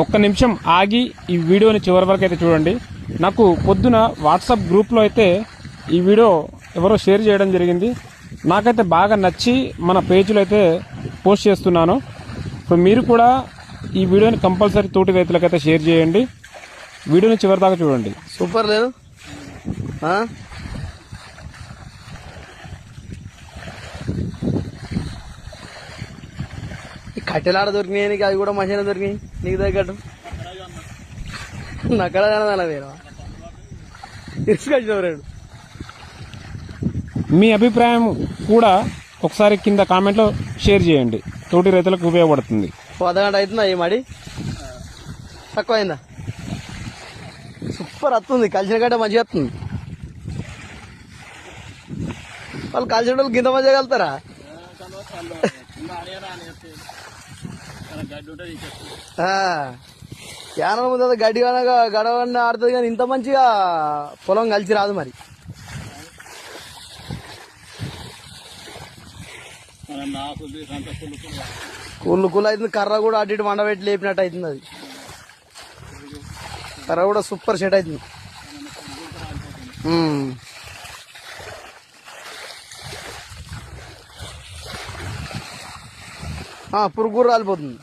ఒక్క నిమిషం ఆగి ఈ వీడియోని చివరి వరకు అయితే చూడండి. నాకు పొద్దున వాట్సాప్ గ్రూప్లో అయితే ఈ వీడియో ఎవరో షేర్ చేయడం జరిగింది. నాకైతే బాగా నచ్చి మన పేజ్లో అయితే పోస్ట్ చేస్తున్నాను. సో మీరు కూడా ఈ వీడియోని కంపల్సరీ తోటి రైతులకైతే షేర్ చేయండి. వీడియోని చివరి దాకా చూడండి. సూపర్ లేదు ఈ కట్టెలాడ దొరికినాయి నీకు, అవి కూడా మంచిగా దొరికినాయి నీకు తగ్గట్టు. నక్కడ వేరు తీసుకొచ్చినవాడు. మీ అభిప్రాయం కూడా ఒకసారి కింద కామెంట్లో షేర్ చేయండి. తోటి రైతులకు ఉపయోగపడుతుంది. అర్ధగంట అవుతుందా ఈ మడి? తక్కువ అయిందా? సూపర్ వస్తుంది, కలిసిన గడ్డ మంచిగా వస్తుంది. వాళ్ళు కలిసిన వాళ్ళు గింత మంచిగా కలుతారా? క్యానల్ ముందు గడ్డి కనుక గడవన్న ఆడుతుంది, కానీ ఇంత మంచిగా పొలం కలిసి రాదు. మరి కుళ్ళు అవుతుంది. కర్ర కూడా అటు ఇటు మండబెట్టి లేపినట్టు అవుతుంది. అది కర్ర కూడా సూపర్ సెట్ అవుతుంది. పురుగు రాలిపోతుంది.